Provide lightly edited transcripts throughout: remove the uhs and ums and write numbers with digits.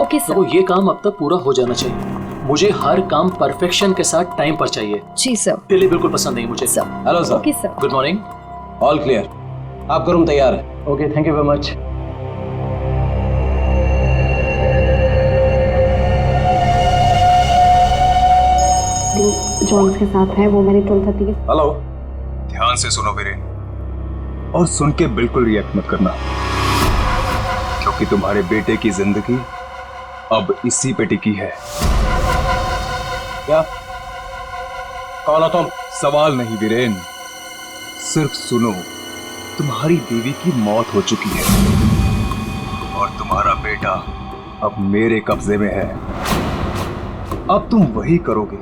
Okay sir. तो ये काम अब तक पूरा हो जाना चाहिए। मुझे हर काम परफेक्शन के साथ टाइम पर चाहिए। जी सर। डिले बिल्कुल पसंद नहीं मुझे। Sir. Hello sir. Okay sir. Good morning. All clear, आपका रूम तैयार है। Okay, thank you very much. John's के साथ है वो मैंने 12:30। हेलो। ध्यान से सुनो वीरेन, और सुन के बिल्कुल रिएक्ट मत करना, क्योंकि तुम्हारे बेटे की जिंदगी अब इसी पे टिकी है। क्या? कौन हो तुम? सवाल नहीं वीरेन, सिर्फ सुनो। तुम्हारी बीवी की मौत हो चुकी है और तुम्हारा बेटा अब मेरे कब्जे में है। अब तुम वही करोगे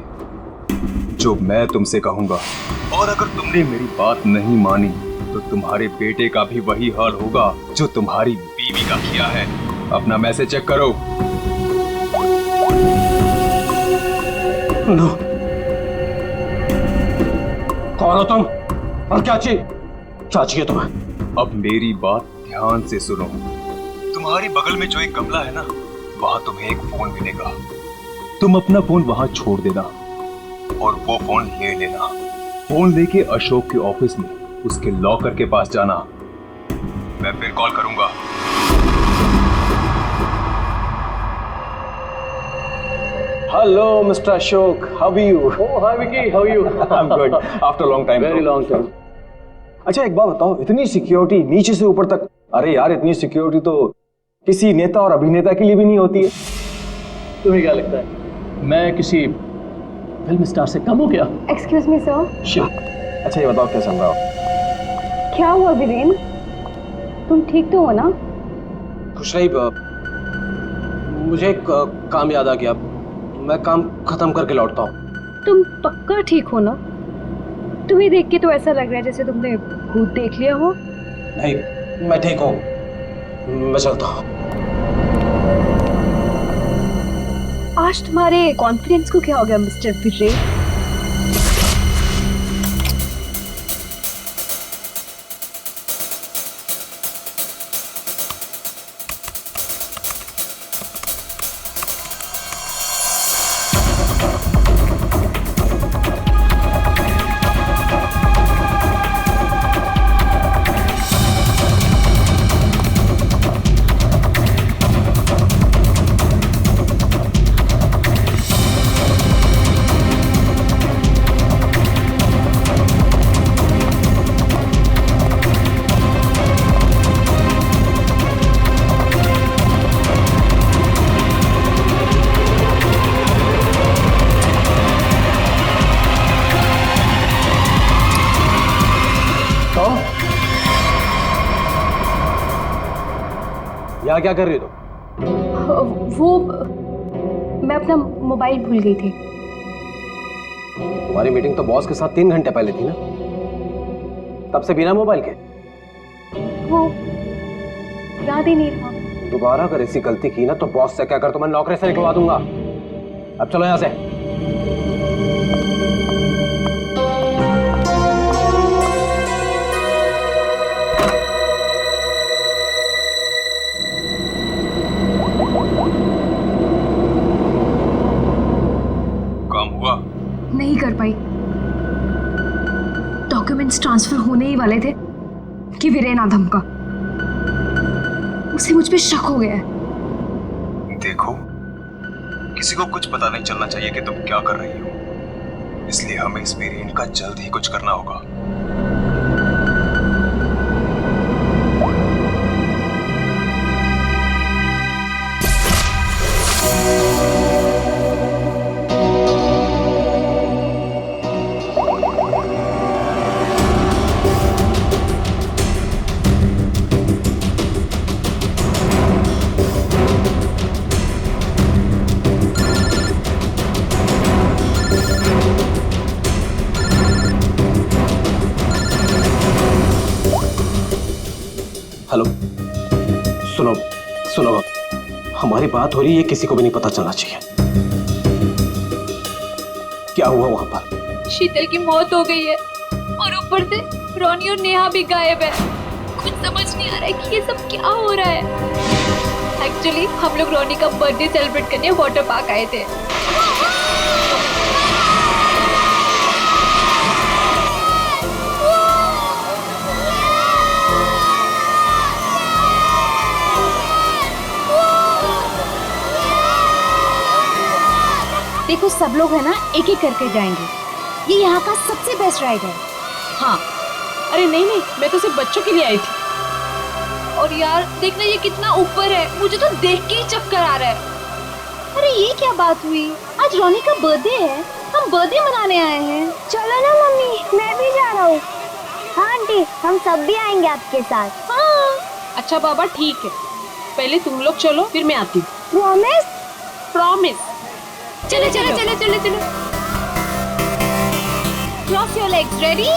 जो मैं तुमसे कहूंगा, और अगर तुमने मेरी बात नहीं मानी तो तुम्हारे बेटे का भी वही हाल होगा जो तुम्हारी बीवी का किया है। अपना मैसेज चेक करो। नो। कौन हो तुम और क्या चाहिए तुम्हें? अब मेरी बात ध्यान से सुनो। तुम्हारी बगल में जो एक गमला है ना, वहां तुम्हें एक फोन मिलेगा। तुम अपना फोन वहां छोड़ देना और वो फोन ले लेना। फोन लेके अशोक के ऑफिस में उसके लॉकर के पास जाना। मैं फिर कॉल करूंगा। Hello mister Ashok, how are you? Oh hi Vicky, how are you? I am good after long time. Very long time. अच्छा एक बात बताओ, इतनी सिक्योरिटी नीचे से ऊपर तक? अरे यार, इतनी सिक्योरिटी तो किसी नेता और अभिनेता के लिए भी नहीं होती है। तुम्हें क्या लगता है मैं किसी फिल्म स्टार से कम हूँ क्या? Excuse me sir. Sure. अच्छा ये बताओ क्या चल रहा हो? क्या हुआ वीरेन? तुम ठीक तो हो ना? खुश रही। मुझे एक काम याद आ गया, मैं काम खत्म करके लौटता हूँ। तुम पक्का ठीक हो ना? तुम्हें देख के तो ऐसा लग रहा है जैसे तुमने भूत देख लिया हो। नहीं, मैं ठीक हूँ, मैं चलता हूँ। आज तुम्हारे कॉन्फिडेंस को क्या हो गया मिस्टर वीरेन? यहाँ क्या कर रही हो तुम? वो मैं अपना मोबाइल भूल गई थी। हमारी मीटिंग तो बॉस के साथ 3 घंटे पहले थी ना, तब से बिना मोबाइल के? वो याद ही नहीं रहा। दोबारा अगर ऐसी गलती की ना तो बॉस से क्या कर, तो मैं नौकरी से निकलवा दूंगा। अब चलो यहाँ से। काम हुआ? नहीं कर पाई। डॉक्यूमेंट्स ट्रांसफर होने ही वाले थे कि वीरेन आधम का, उसे मुझ पे शक हो गया है। देखो, किसी को कुछ पता नहीं चलना चाहिए कि तुम क्या कर रही हो, इसलिए हमें इस वीरेन का जल्द ही कुछ करना होगा। हेलो, सुनो सुनो, हमारी बात हो रही है, किसी को भी नहीं पता चलना चाहिए। क्या हुआ वहां पर? शीतल की मौत हो गई है और ऊपर से रोनी और नेहा भी गायब है। कुछ समझ नहीं आ रहा है कि ये सब क्या हो रहा है। एक्चुअली हम लोग रोनी का बर्थडे सेलिब्रेट करने वाटर पार्क आए थे। देखो सब लोग है ना एक एक करके जाएंगे, ये यहाँ का सबसे बेस्ट राइड है। हाँ, अरे नहीं, मैं तो सिर्फ बच्चों के लिए आई थी। और यार देखना ये कितना ऊपर है, मुझे तो देख के ही चक्कर आ रहा है। अरे ये क्या बात हुई, आज रोनी का बर्थडे है, हम बर्थडे मनाने आए हैं। चलो ना मम्मी, मैं भी जा रहा हूँ। हाँ आंटी, हम सब भी आएंगे आपके साथ। हाँ अच्छा बाबा ठीक है, पहले तुम लोग चलो फिर मैं आती हूँ। प्रॉमिस? प्रॉमिस। चलो चलो चलो चलो चलो। Cross your legs, ready?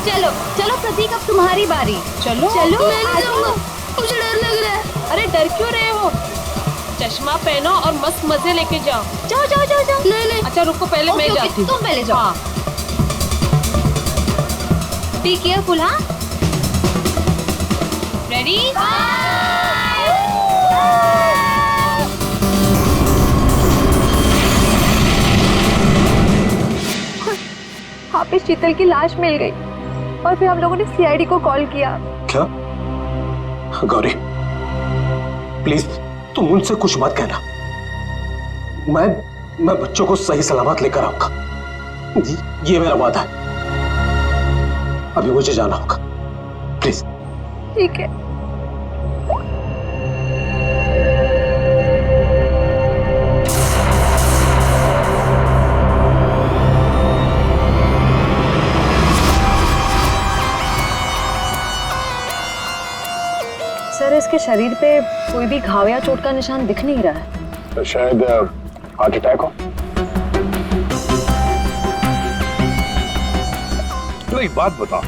चलो चलो प्रतीक, अब तुम्हारी बारी। चलो चलो मैं नहीं जाऊंगा, मुझे डर लग रहा है। अरे डर क्यों रहे हो, चश्मा पहनो और मस्त मजे लेके जाओ। जाओ जाओ जाओ जाओ। नहीं अच्छा रुको, पहले मैं जाती हूँ। तुम पहले जाओ। हाँ। Be careful. हाँ रेडी? वहाँ पे शीतल की लाश मिल गई और फिर हम लोगों ने सीआईडी को कॉल किया। क्या? गौरी प्लीज तुम मुझसे कुछ मत कहना, मैं बच्चों को सही सलामत लेकर आऊंगा, ये मेरा वादा है। अभी मुझे जाना होगा, प्लीज। ठीक है। सर इसके शरीर पे कोई भी घाव या चोट का निशान दिख नहीं रहा है। तो शायद हार्ट अटैक हो। तो एक बात बताओ,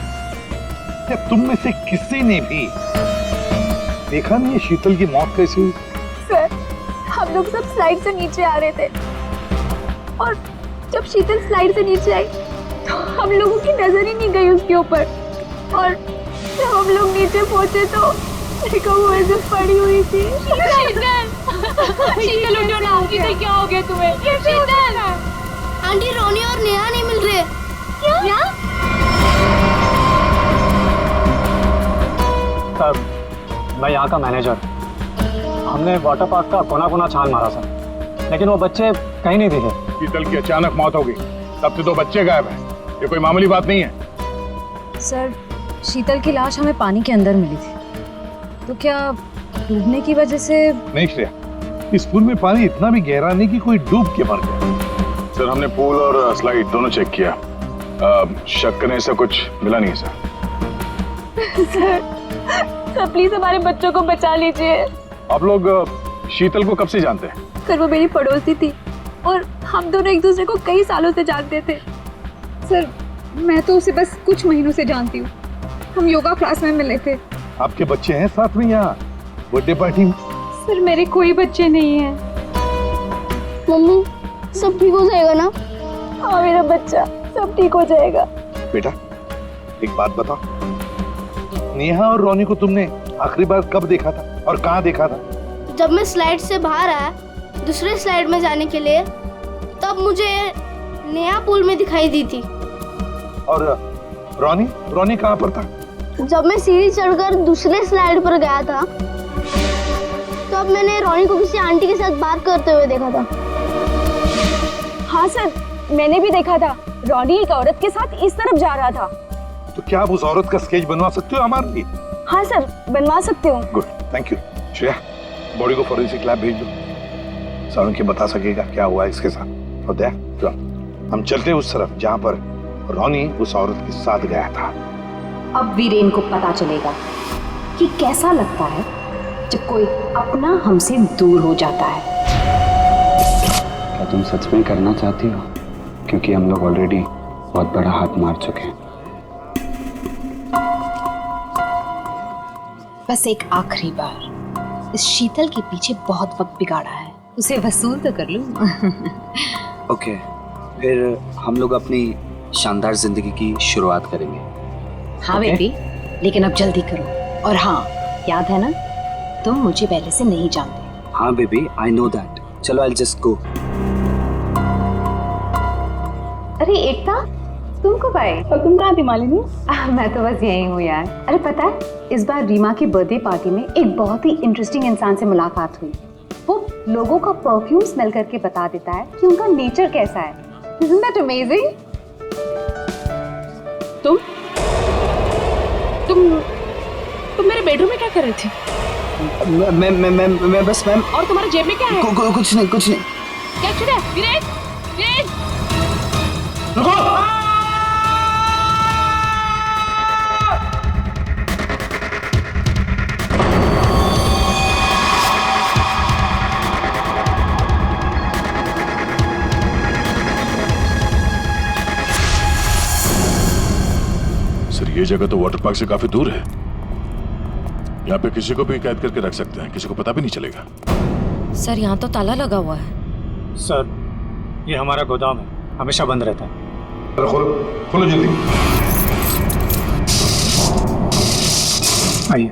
क्या तुम में से किसी ने भी देखा नहीं है शीतल की मौत कैसी हुई? सर हम लोग सब स्लाइड से नीचे आ रहे थे और जब शीतल स्लाइड से नीचे आई तो हम लोगों की नजर ही नहीं गई उसके ऊपर, और जब हम लोग नीचे पहुंचे तो देखो वो ऐसे पड़ी हुई थी। शीतल उठो ना, शीतल क्या हो गया तुम्हें? शीतल आंटी रोनी और नेहा नहीं मिल रहे। क्या? सर मैं यहाँ का मैनेजर, हमने वाटर पार्क का कोना कोना छान मारा सर, लेकिन वो बच्चे कहीं नहीं दिखे। शीतल की अचानक मौत हो गई, तब से 2 बच्चे गायब हैं। ये कोई मामूली बात नहीं है। सर शीतल की लाश हमें पानी के अंदर मिली थी, तो क्या डूबने की वजह से? नहीं श्रेया, इस पूल में पानी इतना भी गहरा नहीं कि कोई डूब के मर गया। सर हमने पूल और स्लाइड दोनों चेक किया, शक करने से कुछ मिला नहीं है सर। सर प्लीज हमारे बच्चों को बचा लीजिए। आप लोग शीतल को कब से जानते हैं? सर वो मेरी पड़ोसी थी और हम दोनों एक दूसरे को कई सालों से जानते थे। सर मैं तो उसे बस कुछ महीनों से जानती हूँ, हम योगा क्लास में मिले थे। आपके बच्चे हैं साथ में यहाँ बर्थडे पार्टी में? सर मेरे कोई बच्चे नहीं हैं। मम्मी सब ठीक हो जाएगा ना? हाँ मेरा बच्चा सब ठीक हो जाएगा। बेटा एक बात बताओ, नेहा और रोनी को तुमने आखिरी बार कब देखा था और कहाँ देखा था? जब मैं स्लाइड से बाहर आया दूसरे स्लाइड में जाने के लिए, तब मुझे नेहा पूल में दिखाई दी थी। और रोनी कहाँ पर था? जब मैं सीढ़ी चढ़कर दूसरे स्लाइड पर गया था तब मैंने रोनी को किसी आंटी के साथ बात करते हुए देखा था। हाँ सर मैंने भी देखा था, रोनी एक औरत के साथ इस तरफ जा रहा था। तो क्या आप उस औरत का स्केच बनवा सकते हो हमारे लिए? हाँ सर बनवा सकते हो। Good, thank you. Shreya body को फॉरेंसिक लैब भेज दो, सारुण के बता सकेगा क्या हुआ इसके साथ। और देख हम चलते उस तरफ जहाँ पर रोनी उस औरत के साथ गया था। अब वीरेन को पता चलेगा कि कैसा लगता है जब कोई अपना हमसे दूर हो जाता है। क्या तुम सच में करना चाहती हो? क्योंकि हम लोग ऑलरेडी बहुत बड़ा हाथ मार चुके हैं। बस एक आखिरी बार इस शीतल के पीछे बहुत वक्त बिगाड़ा है, उसे वसूल तो कर लूं। ओके, फिर हम लोग अपनी शानदार जिंदगी की शुरुआत करेंगे। हाँ बेबी, लेकिन अब जल्दी करो। और हाँ, याद है ना, तुम मुझे पहले से नहीं जानते। हाँ बेबी, आई नो दैट। चलो आई जस्ट गो। अरे एकता, तुम कब आए? और तुम कहाँ थी मालिनी? मैं तो बस यही हूँ यार। अरे पता है, इस बार रीमा की बर्थडे पार्टी में एक बहुत ही इंटरेस्टिंग इंसान से मुलाकात हुई। वो लोगों का परफ्यूम स्मेल करके बता देता है कि उनका नेचर कैसा है। Isn't that amazing? तुम मेरे बेडरूम में क्या कर रही थी? मैं बस मैम। और तुम्हारे जेब में क्या है? कुछ नहीं। क्या छुड़ा? वीरेन, वीरेन! सर, ये जगह तो वाटर पार्क से काफी दूर है। यहाँ पे किसी को भी कैद करके रख सकते हैं, किसी को पता भी नहीं चलेगा। सर, यहाँ तो ताला लगा हुआ है। सर, ये हमारा गोदाम है, हमेशा बंद रहता है। खोलो जल्दी। आइए।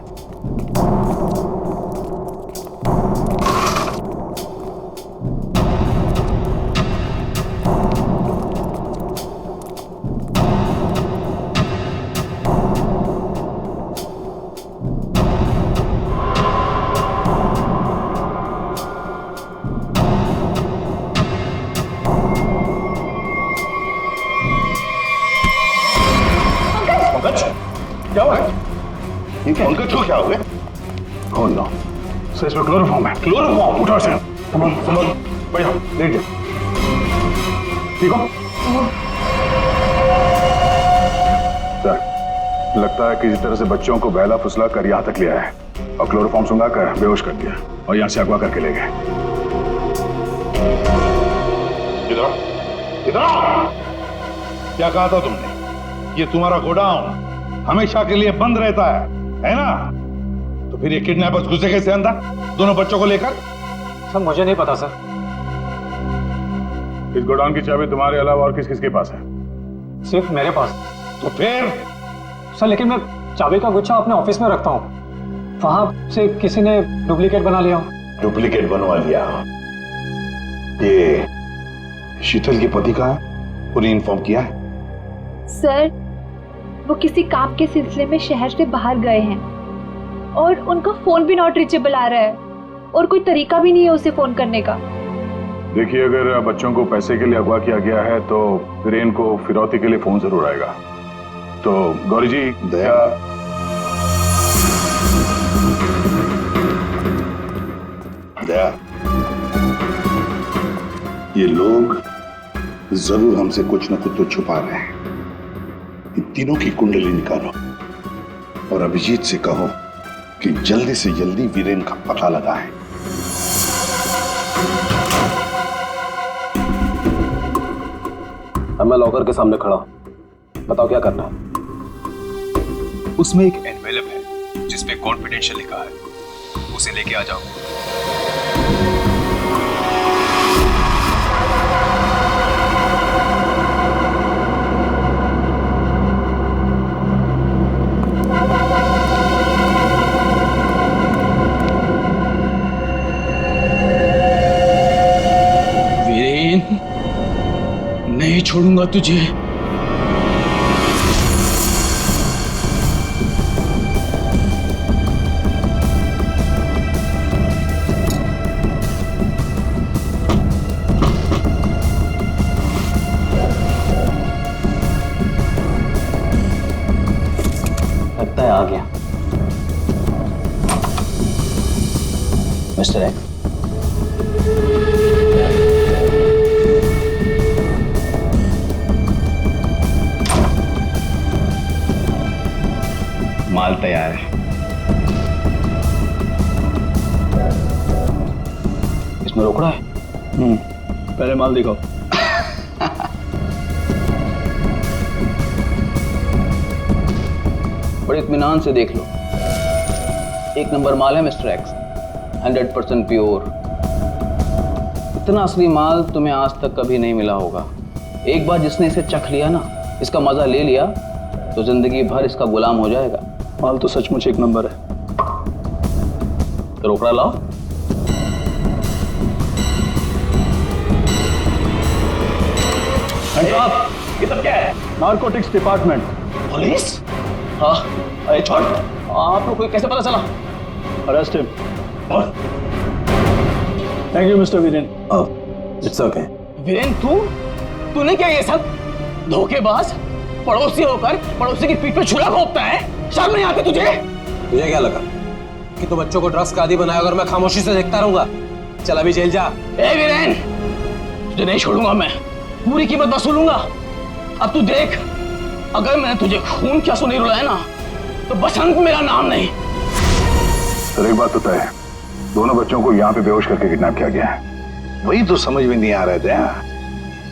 क्या हुआ? पंकज को क्या हो गया? कौन ना? सर, इसमें क्लोरोफॉर्म है। क्लोरोफॉर्म? उठा से। समझ भैया, लेट जा। ठीक हो? सर, लगता है किसी तरह से बच्चों को बहला फुसला कर यहाँ तक ले आया है और क्लोरोफॉर्म सुंघा कर बेहोश कर दिया और यहाँ से अगवा करके ले गए। इधर आओ। क्या कहा था तुमने? ये तुम्हारा गोडाउन हमेशा के लिए बंद रहता है ना? तो फिर ये किडनैपर्स घुसे कैसे अंदर दोनों बच्चों को लेकर? सर, मुझे नहीं पता सर। इस गोडाउन की चाबी तुम्हारे अलावा और किस किस के पास है? सिर्फ मेरे पास। तो फिर? सर, लेकिन मैं चाबी का गुच्छा अपने ऑफिस में रखता हूँ, वहां से किसी ने डुप्लीकेट बना लिया। डुप्लीकेट बनवा लिया? ये शीतल के पति का है? उन्हें इन्फॉर्म किया है? सर, वो किसी काम के सिलसिले में शहर से बाहर गए हैं और उनका फोन भी नॉट रीचेबल आ रहा है और कोई तरीका भी नहीं है उसे फोन करने का। देखिए, अगर बच्चों को पैसे के लिए अगवा किया गया है तो वीरेन को फिरौती के लिए फोन जरूर आएगा। तो गौरी जी, दया, ये लोग जरूर हमसे कुछ न कुछ तो छुपा रहे हैं। इन तीनों की कुंडली निकालो और अभिजीत से कहो कि जल्दी से जल्दी वीरेन का पता लगाएं। अब मैं लॉकर के सामने खड़ा हूं, बताओ क्या करना है? उसमें एक एनवेलप है जिसपे कॉन्फिडेंशियल लिखा है, उसे लेके आ जाओ। नहीं छोड़ूंगा तुझे। लगता है आ गया मिस्टर एक्स। माल तैयार है। इसमें रोकड़ा है? पहले माल दिखाओ। बड़े इत्मीनान से देख लो, एक नंबर माल है मिस्टर एक्स। 100% प्योर। इतना असली माल तुम्हें आज तक कभी नहीं मिला होगा। एक बार जिसने इसे चख लिया ना, इसका मजा ले लिया, तो जिंदगी भर इसका गुलाम हो जाएगा। माल तो सचमुच एक नंबर है। तो रोकड़ा लाओ। ये सब क्या है? Narcotics department. पुलिस? हाँ, अरे छोड़, आप लोग को कैसे पता चला? Arrest him. Thank you mister Viren. It's okay. Viren, तूने क्या ये सब? धोखेबाज, पड़ोसी होकर पड़ोसी की पीठ पे छुरा घोंपता है। शर्म नहीं आती तुझे? तुझे क्या लगा कि तू बच्चों को ड्रग्स का आदी बनाया और मैं खामोशी से देखता रहूंगा? चल अभी जेल जा। ए वीरेन, तुझे नहीं छोड़ूंगा मैं, पूरी कीमत वसूलूंगा। अब तू देख, अगर मैंने तुझे खून क्या सुनी रुलाया ना, तो बसंत मेरा नाम नहीं। सर एक बात तो तय है, दोनों बच्चों को यहाँ पे बेहोश करके किडनैप किया गया है। वही तो समझ में नहीं आ रहा था,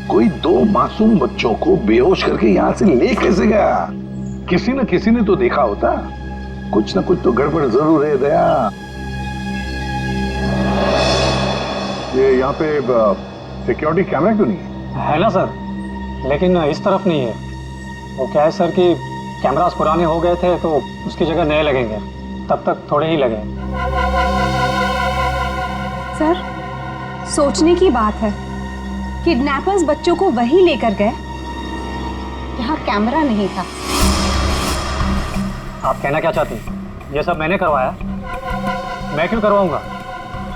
कोई दो मासूम बच्चों को बेहोश करके यहाँ से ले कैसे गया? किसी न किसी ने तो देखा होता। कुछ न कुछ तो गड़बड़ जरूर है दया। ये यहाँ पे सिक्योरिटी कैमरा क्यों नहीं है ना सर, लेकिन इस तरफ नहीं है। वो क्या है सर कि कैमरास पुराने हो गए थे, तो उसकी जगह नए लगेंगे। तब तक थोड़े ही लगे। सर, सोचने की बात है, किडनैपर्स बच्चों को वहीं लेकर गए जहाँ कैमरा नहीं था। आप कहना क्या चाहती? ये सब मैंने करवाया? मैं क्यों करवाऊंगा?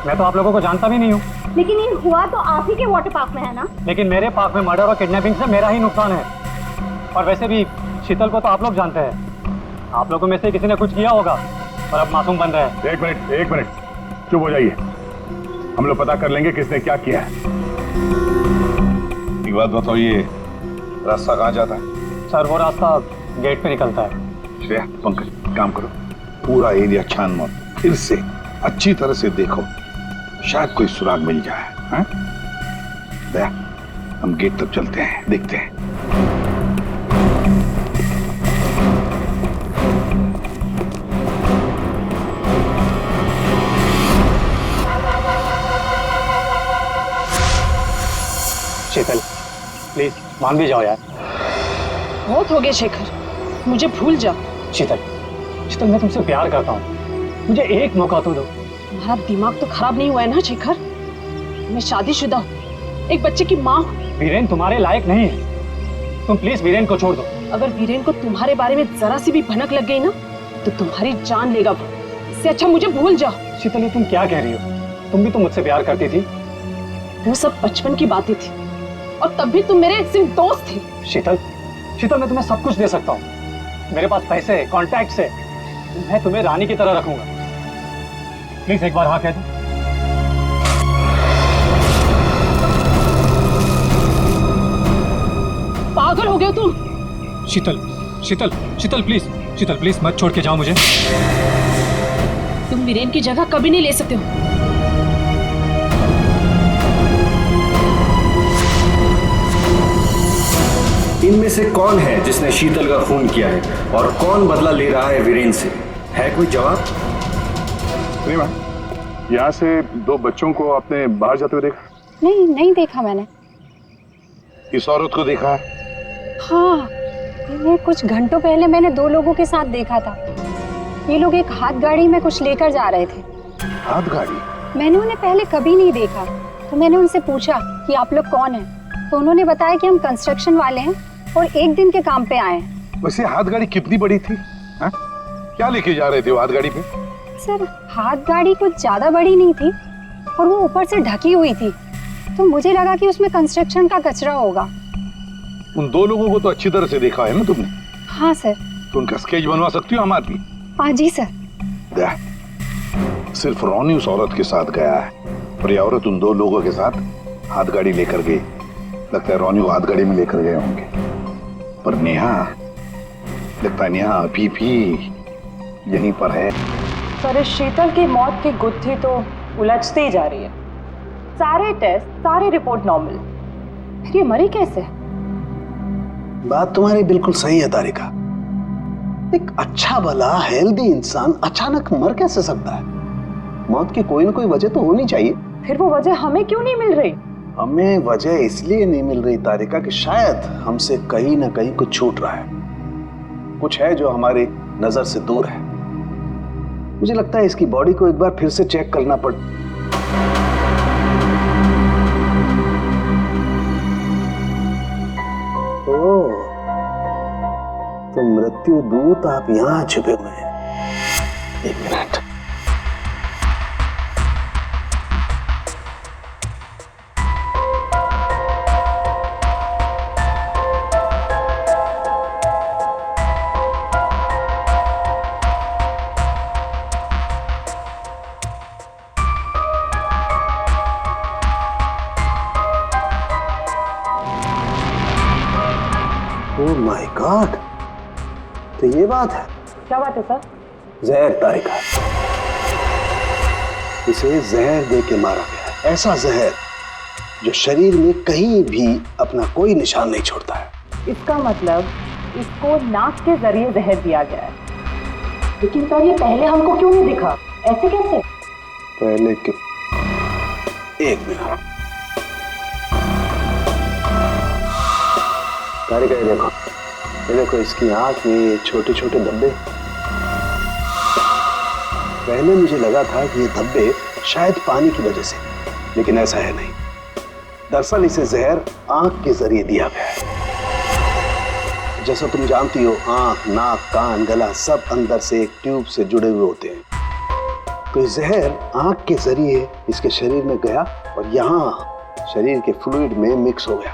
मैं तो आप लोगों को जानता भी नहीं हूँ। लेकिन ये हुआ तो आप ही के वाटर पार्क में है ना? लेकिन मेरे पार्क में मर्डर और किडनैपिंग से मेरा ही नुकसान है। और वैसे भी शीतल को तो आप लोग जानते हैं। आप लोगों में से किसी ने कुछ किया होगा और अब मासूम बन रहे हैं। एक मिनट चुप हो जाइए, हम लोग पता कर लेंगे किसने क्या किया है। एक बात बताओ, ये रास्ता कहाँ जाता है? सर वो रास्ता गेट पे निकलता है। श्रेया, पंकज, काम करो, पूरा एरिया छान मारो, फिर से अच्छी तरह से देखो, शायद कोई सुराग मिल जाए। हाँ? दया, हम गेट तक चलते हैं, देखते हैं। शीतल, प्लीज मान भी जाओ यार। बहुत हो गया शेखर, मुझे भूल जा। शीतल, मैं तुमसे प्यार करता हूँ, मुझे एक मौका तो दो। तुम्हारा दिमाग तो खराब नहीं हुआ है ना शेखर? मैं शादीशुदा हूँ, एक बच्चे की माँ हूँ। वीरेन तुम्हारे लायक नहीं है, तुम प्लीज वीरेन को छोड़ दो। अगर वीरेन को तुम्हारे बारे में जरा सी भी भनक लग गई ना, तो तुम्हारी जान लेगा वो। इससे अच्छा मुझे भूल जाओ। शीतल, ये तुम क्या कह रही हो? तुम भी तो मुझसे प्यार करती थी। वो सब बचपन की बातें थी, और तब भी तुम मेरे सिर्फ दोस्त थे। शीतल, मैं तुम्हें सब कुछ दे सकता हूँ। मेरे पास पैसे, कॉन्टैक्ट है, मैं तुम्हें रानी की तरह रखूंगा। प्लीज एक बार हाँ कह दो। पागल हो गए तुम? शीतल प्लीज मत छोड़ के जाओ मुझे। तुम वीरेन की जगह कभी नहीं ले सकते हो। इनमें से कौन है जिसने शीतल का खून किया है और कौन बदला ले रहा है वीरेन से? है कोई जवाब? रीमा, यहाँ से दो बच्चों को आपने बाहर जाते हुए देखा? नहीं देखा मैंने। इस औरत को देखा है? हाँ, ये कुछ घंटों पहले मैंने दो लोगों के साथ देखा था। ये लोग एक हाथ गाड़ी में कुछ लेकर जा रहे थे। हाथ गाड़ी? मैंने उन्हें पहले कभी नहीं देखा, तो मैंने उनसे पूछा कि आप लोग कौन हैं, तो उन्होंने बताया कि हम कंस्ट्रक्शन वाले हैं और एक दिन के काम पे आए हैं। वैसे हाथ गाड़ी कितनी बड़ी थी? हा? क्या लेके जा रहे थे वो हाथ गाड़ी पे? सर, हाथ गाड़ी कुछ ज्यादा बड़ी नहीं थी और वो ऊपर से ढकी हुई थी, तो मुझे लगा कि उसमें कंस्ट्रक्शन का कचरा होगा। उन दो लोगों को तो अच्छी तरह से देखा है ना तुमने? हाँ सर। तो उनका स्केच बनवा सकती हो हमारे लिए? हाँ जी सर। सिर्फ रोनी उस औरत के साथ गया है और ये औरत उन दो लोगों के साथ हाथ गाड़ी लेकर गई। लगता है रोनी को हाथ गाड़ी में लेकर गए होंगे, पर नेहा, लगता है नेहा अभी भी यहीं पर है। सर, शीतल की मौत की गुत्थी तो उलझती ही जा रही है। सारे टेस्ट, सारी रिपोर्ट नॉर्मल, फिर ये मरी कैसे? बात तुम्हारी बिल्कुल सही है तारिका। एक अच्छा भला हेल्दी इंसान अचानक मर कैसे सकता है? मौत की कोई ना कोई वजह तो होनी चाहिए। फिर वो वजह हमें क्यों नहीं मिल रही? हमें वजह इसलिए नहीं मिल रही तारिका कि शायद हमसे कहीं ना कहीं कुछ छूट रहा है, कुछ है जो हमारी नजर से दूर है। मुझे लगता है इसकी बॉडी को एक बार फिर से चेक करना पड़। ओह, तो मृत्यु दूत आप यहां छुपे हुए हैं। एक मिनट। ओह माय गॉड, तो ये बात है। क्या बात है सर? जहर तारिका, इसे जहर दे के मारा गया, ऐसा जहर जो शरीर में कहीं भी अपना कोई निशान नहीं छोड़ता है। इसका मतलब इसको नाक के जरिए जहर दिया गया है। लेकिन सर ये पहले हमको क्यों नहीं दिखा? ऐसे कैसे? पहले क्यों? एक मिनट तारिका, ये देखो इसकी आंख में ये छोटे छोटे धब्बे। पहले मुझे लगा था कि ये धब्बे शायद पानी की वजह से, लेकिन ऐसा है नहीं। दरअसल इसे जहर आंख के जरिए दिया गया है। जैसा तुम जानती हो, आंख, नाक, कान, गला सब अंदर से एक ट्यूब से जुड़े हुए होते हैं। तो ये जहर आंख के जरिए इसके शरीर में गया और यहाँ शरीर के फ्लूइड में मिक्स हो गया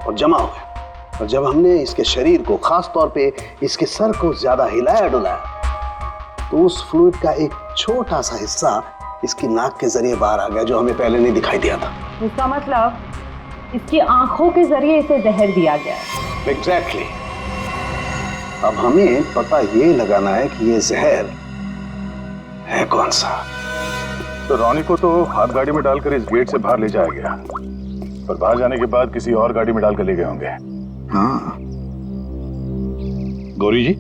और जमा हो गया। और जब हमने इसके शरीर को, खास तौर पे इसके सर को ज्यादा हिलाया डुलाया, तो उस फ्लूइड का एक छोटा सा हिस्सा इसकी नाक के जरिए बाहर आ गया, जो हमें पहले नहीं दिखाई दिया था। इसका मतलब इसकी आंखों के जरिए इसे जहर दिया गया है। एग्जैक्टली। अब हमें पता ये लगाना है कि ये जहर है कौन सा। तो रॉनी को तो हाथ गाड़ी में डालकर इस गेट से बाहर ले जाया गया, और बाहर जाने के बाद किसी और गाड़ी में डालकर ले गए होंगे। हाँ। गौरी जी,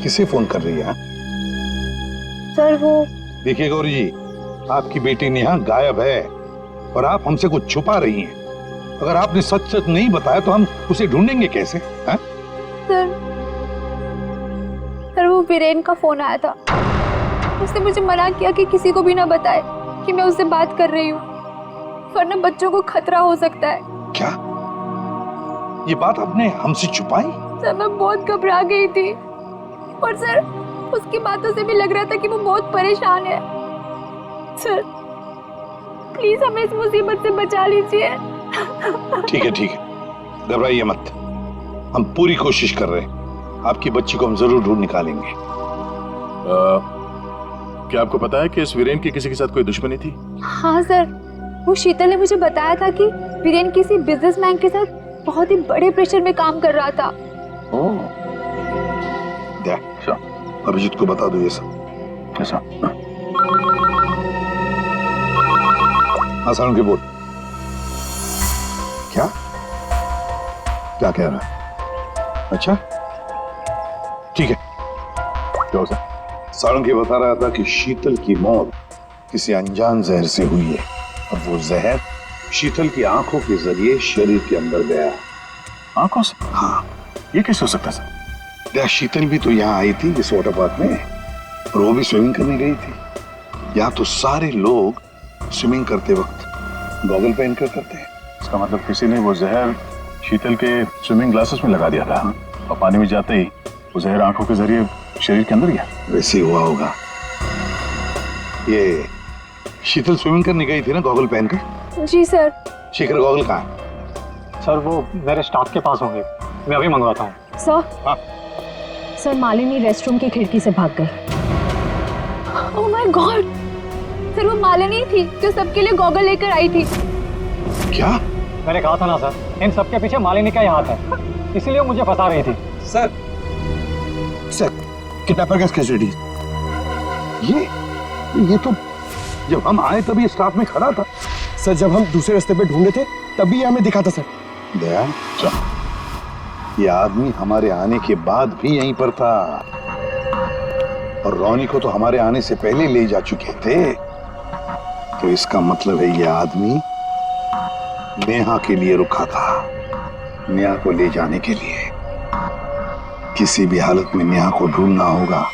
किसे फोन कर रही है? सर वो देखिए गौरी जी, आपकी बेटी नेहा गायब है और आप हमसे कुछ छुपा रही हैं। अगर आपने सच सच नहीं बताया तो हम उसे ढूंढेंगे कैसे? हैं? सर वो वीरेन का फोन आया था। उसने मुझे मना किया कि किसी को भी ना बताए कि मैं उससे बात कर रही हूँ, वरना बच्चों को खतरा हो सकता है। क्या ये बात आपने हमसे छुपाई? सर मैं बहुत घबरा गई थी, और सर उसकी बातों से भी लग रहा था कि वो बहुत परेशान है। सर प्लीज हमें इस मुसीबत से बचा लीजिए। ठीक है, घबराइए मत, हम पूरी कोशिश कर रहे हैं। आपकी बच्ची को हम जरूर ढूंढ निकालेंगे। क्या आपको पता है कि इस वीरेन की किसी के साथ कोई दुश्मनी थी? हाँ सर, वो शीतल ने मुझे बताया था कि वीरेन किसी बिजनेसमैन के साथ बहुत ही बड़े प्रेशर में काम कर रहा था। अभिजीत को बता दो ये सब। ऐसा? आसान के बोल। क्या क्या कह रहा है? अच्छा ठीक है। क्या हो सर? सारंगी बता रहा था कि शीतल की मौत किसी अनजान जहर से हुई है, और वो जहर शीतल की आंखों के जरिए शरीर के अंदर गया। आंखों से? हाँ। ये कैसे हो सकता है सर? शीतल भी तो यहाँ आई थी इस वाटर पार्क में, और वो भी स्विमिंग करने गई थी। यहाँ तो सारे लोग स्विमिंग करते वक्त गॉगल पहन कर करते हैं। इसका मतलब किसी ने वो जहर शीतल के स्विमिंग ग्लासेस में लगा दिया था, और पानी में जाते ही वो जहर आंखों के जरिए शरीर के अंदर गया। वैसे ही हुआ होगा। ये शीतल स्विमिंग करने गई थी ना गॉगल पहनकर? जी सर। शेखर गॉगल कहाँ है? सर वो मेरे स्टाफ के पास होंगे, मैं अभी मंगवाता हूँ। सर हाँ? सर मालिनी रेस्टरूम की खिड़की से भाग गई। ओह माय गॉड, सर वो मालिनी थी जो सबके लिए गॉगल लेकर आई थी। क्या? मैंने कहा था ना सर, इन सबके पीछे मालिनी का ही हाथ है, इसीलिए मुझे फंसा रही थी। सर किडनैपर का कस्टडी। ये तो जब हम आए तभी स्टाफ में खड़ा था। सर जब हम दूसरे रास्ते पे ढूंढे थे तभी ये हमें दिखा था सर। दया, ये आदमी हमारे आने के बाद भी यहीं पर था। और रोनी को तो हमारे आने से पहले ले जा चुके थे। तो इसका मतलब है ये आदमी नेहा के लिए रुका था, नेहा को ले जाने के लिए। किसी भी हालत में नेहा को ढूंढना होगा।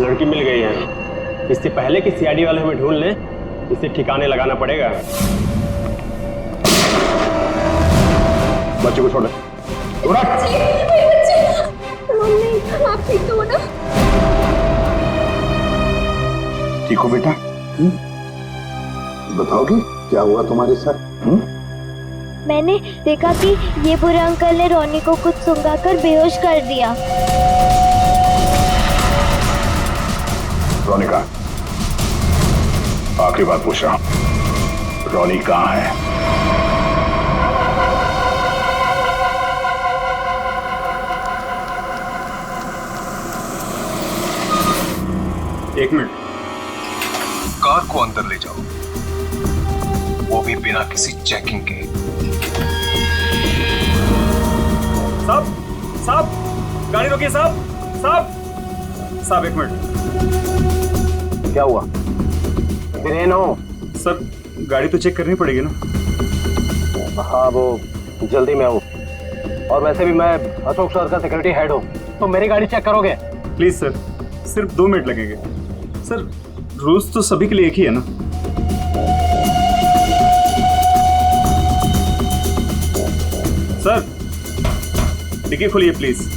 लड़की मिल गई है। इससे पहले कि सीआईडी वाले हमें ढूंढ लें, इसे ठिकाने लगाना पड़ेगा। बच्चे को छोड़ दे। मम्मी, आप ठीक तो हो ना? ठीक हो बेटा? बताओगी क्या हुआ तुम्हारे साथ? मैंने देखा कि ये बुरे अंकल ने रोनी को कुछ सुंघाकर बेहोश कर दिया। रोनी कहाँ? आखिरी बात पूछ रहा हूं, रोनी कहाँ है? एक मिनट, कार को अंदर ले जाओ, वो भी बिना किसी चेकिंग के। साहब, साहब, गाड़ी रोकिए साहब, साहब, साहब एक मिनट। क्या हुआ? वीरेन हो? सर, गाड़ी तो चेक करनी पड़ेगी ना। हाँ, वो जल्दी में हूँ, और वैसे भी मैं अशोक सर का सिक्योरिटी हेड हूँ, तो मेरी गाड़ी चेक करोगे? प्लीज सर, सिर्फ 2 मिनट लगेंगे। सर, रूल्स तो सभी के लिए एक ही है ना? सर, डिक्की खोलिए प्लीज।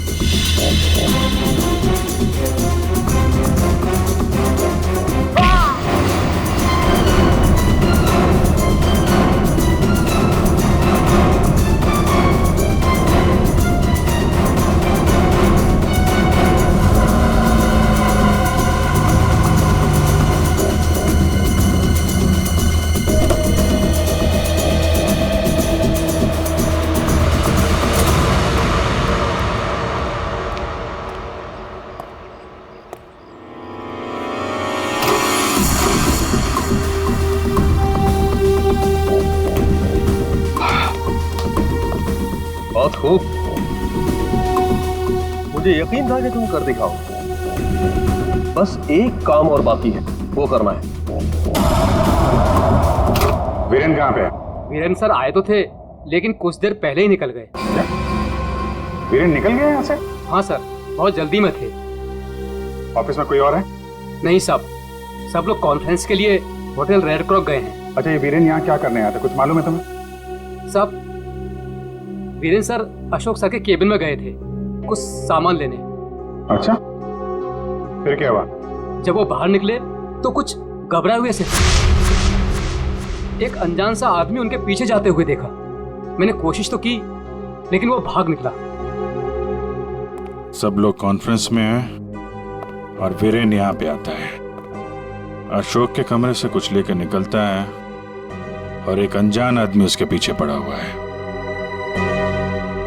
बहुत खूब, मुझे यकीन था कि तुम कर दिखाओ। बस एक काम और बाकी है, वो करना है। वीरेन कहाँ पे है? वीरेन सर आए तो थे, लेकिन कुछ देर पहले ही निकल गए। वीरेन निकल गया यहाँ से? हाँ सर, बहुत जल्दी में थे। ऑफिस में कोई और है? नहीं साहब, सब लोग कॉन्फ्रेंस के लिए होटल रेड क्रॉक गए हैं। अच्छा, ये वीरेन यहाँ क्या करने आया था, कुछ मालूम है तुम्हें? साहब, वीरेन सर अशोक सर के केबिन में गए थे कुछ सामान लेने। अच्छा, फिर क्या हुआ? जब वो बाहर निकले तो कुछ घबराए हुए से एक अनजान सा आदमी उनके पीछे जाते हुए देखा। मैंने कोशिश तो की, लेकिन वो भाग निकला। सब लोग कॉन्फ्रेंस में हैं और वीरेन यहाँ पे आता है। अशोक के कमरे से कुछ लेकर निकलता है और एक अनजान आदमी उसके पीछे पड़ा हुआ है।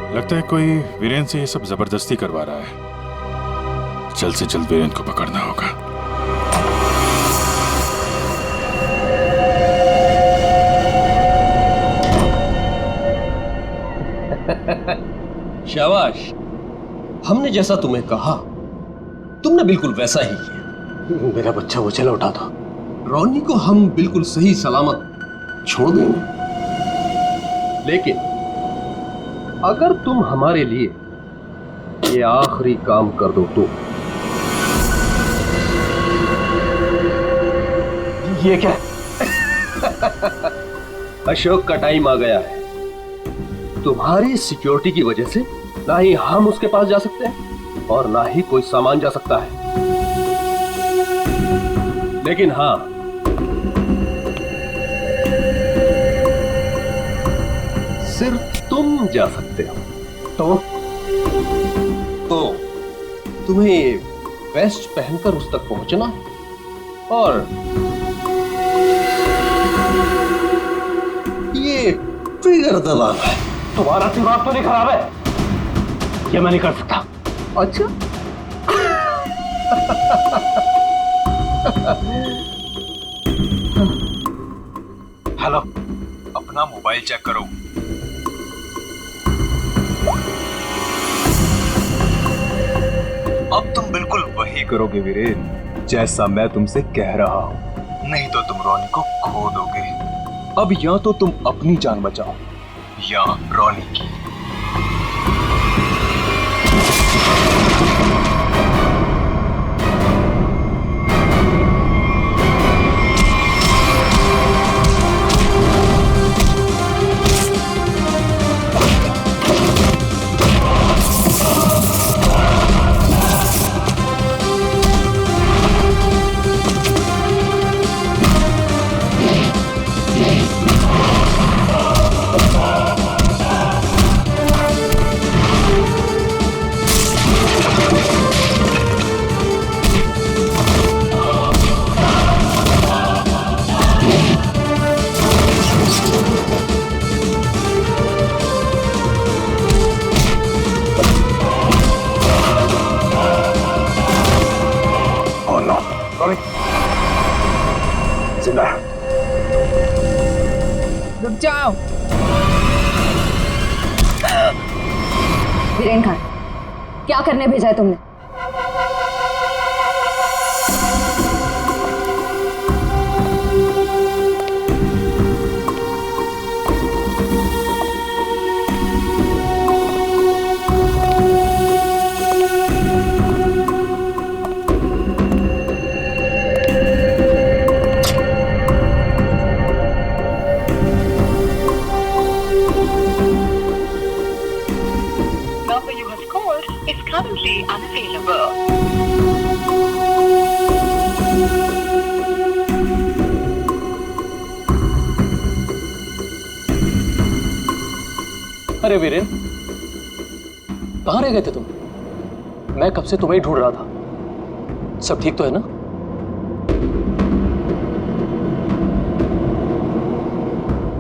लगता है कोई वीरेन से ये सब जबरदस्ती करवा रहा है। जल्द से जल्द वीरेन को पकड़ना होगा। शाबाश, हमने जैसा तुम्हें कहा तुमने बिल्कुल वैसा ही किया। मेरा बच्चा वो चला उठा था। रोनी को हम बिल्कुल सही सलामत छोड़ देंगे, लेकिन अगर तुम हमारे लिए ये आखिरी काम कर दो तो। ये क्या? अशोक का टाइम आ गया है। तुम्हारी सिक्योरिटी की वजह से ना ही हम उसके पास जा सकते हैं और ना ही कोई सामान जा सकता है। लेकिन हाँ, सिर्फ तुम जा सकते हो। तो तुम्हें वेस्ट पहनकर उस तक पहुंचना है और ये ट्रिगर दबाना है। तुम्हारा दिमाग तो नहीं खराब है? ये मैं नहीं कर सकता। अच्छा हेलो, अपना मोबाइल चेक करो। अब तुम बिल्कुल वही करोगे वीरेन, जैसा मैं तुमसे कह रहा हूं, नहीं तो तुम रोनी को खो दोगे। अब या तो तुम अपनी जान बचाओ या रोनी की। रुक जाओ। वीरेन खान, क्या करने भेजा है तुमने? अरे वीरेन, कहाँ रह गए थे तुम? मैं कब से तुम्हें ही ढूंढ रहा था। सब ठीक तो है ना?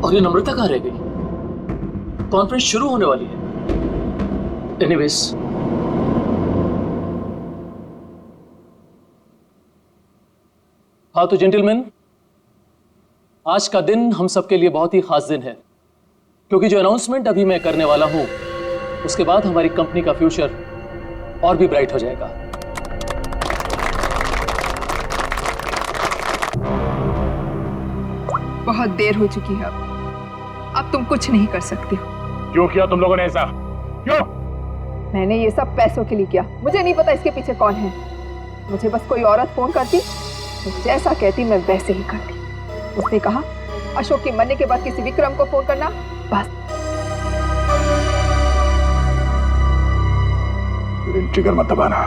और ये नम्रता कहाँ रह गई? कॉन्फ्रेंस शुरू होने वाली है। एनीवेज, हाँ तो जेंटलमैन, आज का दिन हम सबके लिए बहुत ही खास दिन है, क्योंकि जो अनाउंसमेंट अभी मैं करने वाला हूं, उसके बाद हमारी कंपनी का फ्यूचर और भी ब्राइट हो जाएगा। बहुत देर हो चुकी है, अब तुम कुछ नहीं कर सकते हो। क्यों किया तुम लोगों ने ऐसा? क्यों? मैंने ये सब पैसों के लिए किया। मुझे नहीं पता इसके पीछे कौन है। मुझे बस कोई औरत फोन करती तो जैसा कहती मैं वैसे ही करती। उसने कहा अशोक के मरने के बाद किसी विक्रम को फोन करना, बस। ट्रिगर मत दबाना,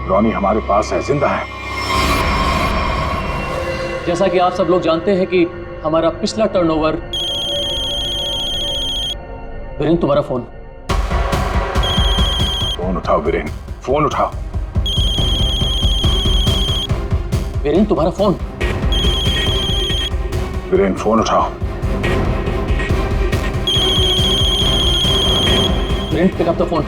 रोनी हमारे पास है, जिंदा है। जैसा कि आप सब लोग जानते हैं कि हमारा पिछला टर्नओवर। वीरेन, तुम्हारा फोन। फोन उठाओ वीरेन, फोन उठाओ। वीरेन, तुम्हारा फोन। वीरेन, फोन उठाओ। Viren, pick up the phone.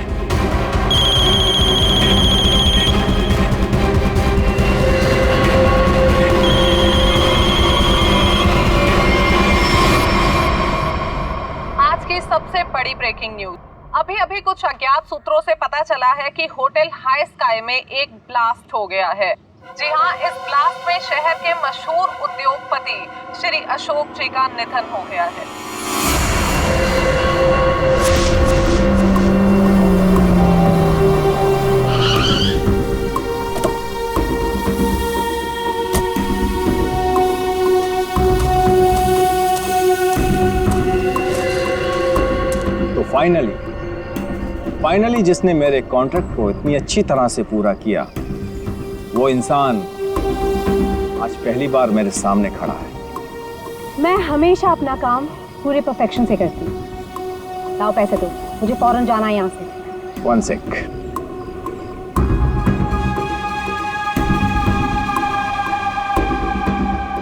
आज की सबसे बड़ी ब्रेकिंग न्यूज। अभी अभी कुछ अज्ञात सूत्रों से पता चला है कि होटल हाई स्काई में एक ब्लास्ट हो गया है। जी हाँ, इस ब्लास्ट में शहर के मशहूर उद्योगपति श्री अशोक जी का निधन हो गया है। तो फाइनली जिसने मेरे कॉन्ट्रैक्ट को इतनी अच्छी तरह से पूरा किया, वो इंसान आज पहली बार मेरे सामने खड़ा है। मैं हमेशा अपना काम पूरे परफेक्शन से करती हूँ। लाओ पैसे दो, मुझे फौरन जाना है यहाँ से। 1 सेक।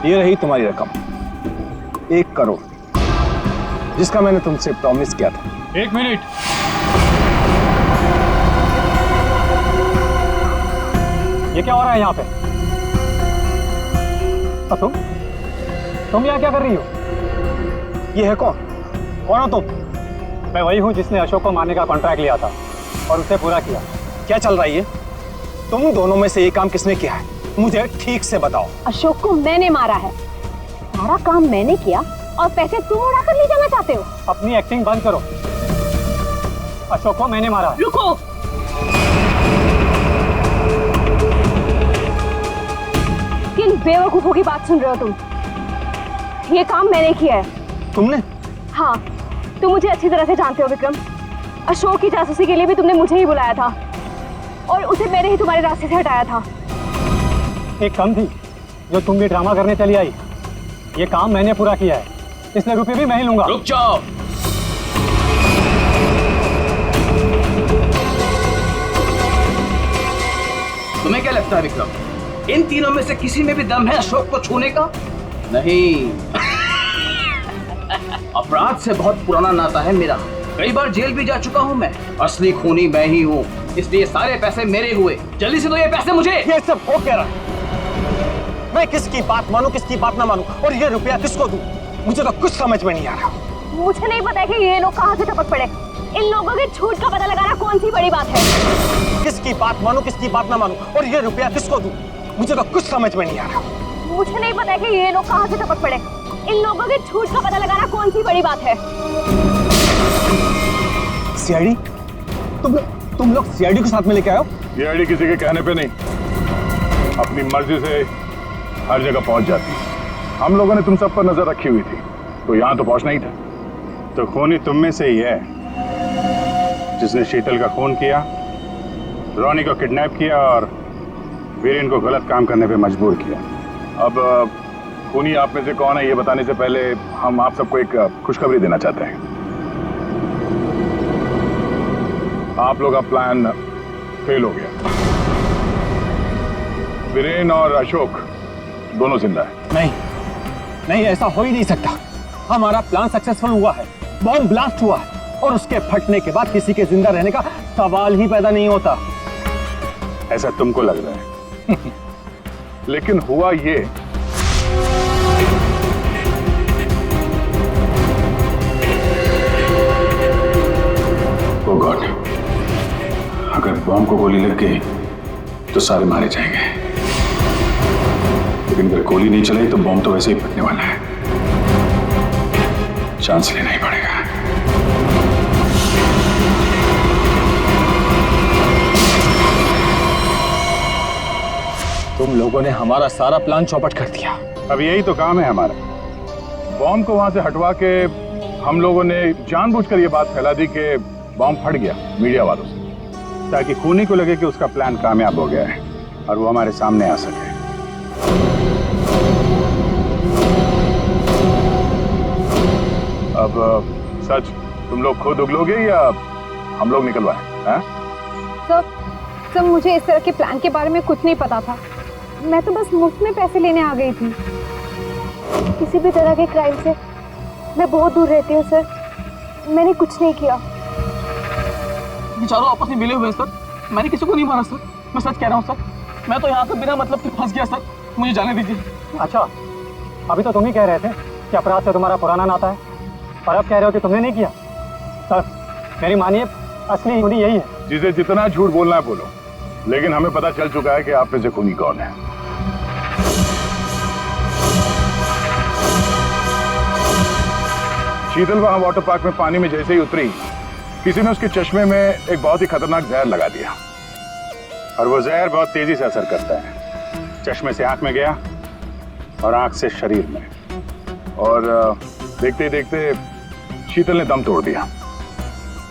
ये रही तुम्हारी रकम, 1 करोड़, जिसका मैंने तुमसे प्रॉमिस किया था। 1 मिनट। ये क्या हो रहा है यहाँ पे? तुम यहाँ क्या कर रही हो? ये है कौन? कौन हो तुम? मैं वही हूँ जिसने अशोक को मारने का कॉन्ट्रैक्ट लिया था और उसे पूरा किया। क्या चल रहा है ये? तुम दोनों में से ये काम किसने किया है? मुझे ठीक से बताओ। अशोक को मैंने मारा है, सारा काम मैंने किया और पैसे तुम उड़ा कर ले जाना चाहते हो? अपनी एक्टिंग बंद करो। अशोक को मैंने मारा है। रुको, किन बेवकूफों की बात सुन रहे हो तुम? ये काम मैंने किया है। तुमने? हाँ, तुम मुझे अच्छी तरह से जानते हो विक्रम। अशोक की जासूसी के लिए भी तुमने मुझे ही बुलाया था और उसे मैंने ही तुम्हारे रास्ते से हटाया था। एक कम थी जो तुम भी ड्रामा करने चली आई। ये काम मैंने पूरा किया है, इसलिए रुपये भी मैं ही लूंगा। रुक जाओ। तुम्हें क्या लगता है विक्रम, इन तीनों में से किसी में भी दम है अशोक को छूने का? नहीं। अपराध से बहुत पुराना नाता है मेरा, कई बार जेल भी जा चुका हूँ मैं। असली खूनी मैं ही हूँ, इसलिए सारे पैसे मेरे हुए। जल्दी से दो ये पैसे मुझे। ये सब हो क्या रहा है? मैं किसकी बात मानूं, किसकी बात ना मानूं, और ये रुपया किसको दूं? मुझे तो कुछ समझ में नहीं आ रहा। मुझे नहीं पता है कि ये लोग कहाँ से टपक पड़े। इन लोगों के झूठ का पता लगाना कौन सी बड़ी बात है? किसकी बात मानूं, किसकी बात ना मानूं, और ये रुपया किसको दूं? मुझे तो कुछ समझ में नहीं आ रहा। मुझे नहीं पता है कि ये लोग कहाँ से टपक पड़े। इन लोगों के झूठ का पता लगाना कौन सी बड़ी बात है? सीआईडी? तुम लोग सीआईडी को साथ में लेके आए हो? सीआईडी किसी के कहने पे नहीं, अपनी मर्जी से हर जगह पहुंच जाती है। हम लोगों ने तुम सब पर नजर रखी हुई थी, तो यहाँ तो पहुंचना ही था। तो खूनी तुम में से ही है जिसने शीतल का खून किया, रोनी को किडनैप किया और वीरेन को गलत काम करने पे मजबूर किया। अब खूनी आप में से कौन है ये बताने से पहले हम आप सबको एक खुशखबरी देना चाहते हैं। आप लोग का प्लान फेल हो गया। वीरेन और अशोक दोनों जिंदा है। नहीं, ऐसा हो ही नहीं सकता। हमारा प्लान सक्सेसफुल हुआ है, बॉम्ब ब्लास्ट हुआ है और उसके फटने के बाद किसी के जिंदा रहने का सवाल ही पैदा नहीं होता। ऐसा तुमको लग रहा है लेकिन हुआ ये, ओ गॉड, अगर बॉम्ब को गोली लग गई तो सारे मारे जाएंगे, लेकिन अगर गोली नहीं चलाई तो बॉम्ब तो वैसे ही फटने वाला है। चांस लेना ही पड़ेगा। तुम लोगों ने हमारा सारा प्लान चौपट कर दिया। अब यही तो काम है हमारा। बॉम्ब को वहां से हटवा के हम लोगों ने जानबूझकर ये बात फैला दी कि बॉम्ब फट गया मीडिया वालों से, ताकि खूनी को लगे कि उसका प्लान कामयाब हो गया है और वो हमारे सामने आ सके। अब सच तुम लोग खुद उगलोगे या हम लोग निकलवाएं? सर, मुझे इस तरह के प्लान के बारे में कुछ नहीं पता था। मैं तो बस मुफ्त में पैसे लेने आ गई थी। किसी भी तरह के क्राइम से मैं बहुत दूर रहती हूँ सर। मैंने कुछ नहीं किया। बेचारों आपस में मिले हुए हैं सर। मैंने किसी को नहीं मारा सर, मैं सच कह रहा हूँ सर। मैं तो यहाँ पे बिना मतलब के फंस गया सर, मुझे जाने दीजिए। अच्छा, अभी तो तुम ही कह रहे थे कि अपराध से तुम्हारा पुराना नाता है और अब कह रहे हो कि तुमने नहीं किया। सर मेरी मानिए, असली खूनी यही है। जिसे जितना झूठ बोलना है बोलो, लेकिन हमें पता चल चुका है कि आप में से खूनी कौन है। शीतल वहां वाटर पार्क में पानी में जैसे ही उतरी, किसी ने उसके चश्मे में एक बहुत ही खतरनाक जहर लगा दिया और वो जहर बहुत तेजी से असर करता है। चश्मे से आंख में गया और आंख से शरीर में, और देखते ही देखते शीतल ने दम तोड़ दिया।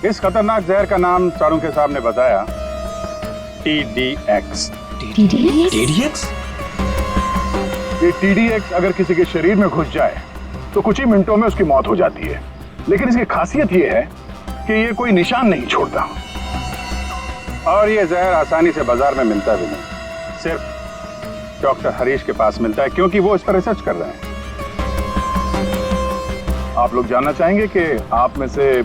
इस खतरनाक जहर का नाम चारों के सामने बताया TDX। TDX? ये TDX अगर किसी के शरीर में घुस जाए तो कुछ ही मिनटों में उसकी मौत हो जाती है, लेकिन इसकी खासियत ये है कि ये कोई निशान नहीं छोड़ता और ये जहर आसानी से बाजार में मिलता भी नहीं, सिर्फ डॉक्टर हरीश के पास मिलता है क्योंकि वो इस पर रिसर्च कर रहे हैं। आप लोग जानना चाहेंगे कि आप में से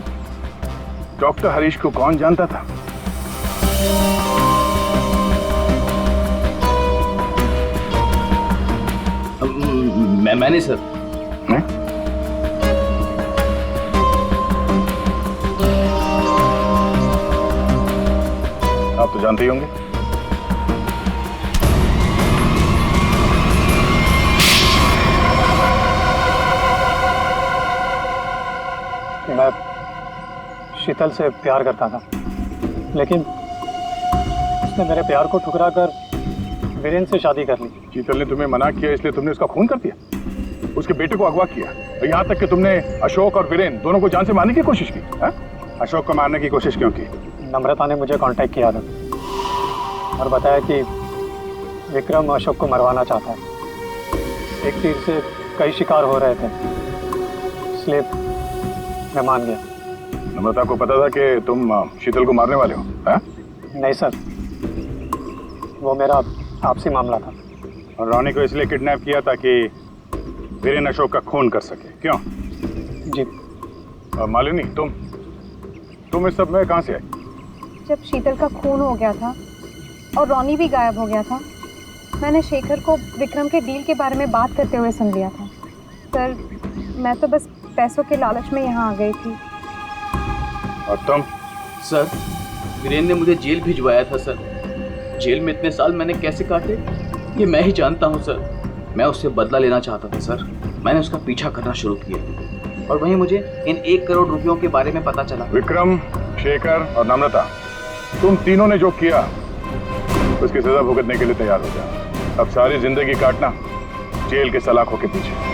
डॉक्टर हरीश को कौन जानता था? मैंने सर। आप तो जानते ही होंगे। मैं शीतल से प्यार करता था, लेकिन उसने मेरे प्यार को ठुकरा कर वीरेन से शादी कर ली। शीतल ने तुम्हें मना किया इसलिए तुमने उसका खून कर दिया, उसके बेटे को अगवा किया, यहाँ तक कि तुमने अशोक और वीरेन दोनों को जान से मारने की कोशिश की। है? अशोक को मारने की कोशिश क्यों की? नम्रता ने मुझे कांटेक्ट किया था और बताया कि विक्रम अशोक को मरवाना चाहता है। एक तीर से कई शिकार हो रहे थे, इसलिए मैं मान गया। नम्रता को पता था कि तुम शीतल को मारने वाले हो? है? नहीं सर, वो मेरा आपसी मामला था। और रोनी को इसलिए किडनैप किया ताकि वीरेन अशोक का खून कर सके, क्यों? जी। और मालिनी, तुम इस सब में कहाँ से आई? जब शीतल का खून हो गया था और रोनी भी गायब हो गया था, मैंने शेखर को विक्रम के डील के बारे में बात करते हुए सुन लिया था। सर, मैं तो बस पैसों के लालच में यहाँ आ गई थी। और तुम? सर, वीरेन ने मुझे जेल भिजवाया था सर। जेल में इतने साल मैंने कैसे काटे ये मैं ही जानता हूँ सर। मैं उससे बदला लेना चाहता था सर। मैंने उसका पीछा करना शुरू किया और वहीं मुझे इन 1 करोड़ रुपयों के बारे में पता चला। विक्रम, शेखर और नम्रता, तुम तीनों ने जो किया उसकी सजा भुगतने के लिए तैयार हो जाओ। अब सारी जिंदगी काटना जेल के सलाखों के पीछे।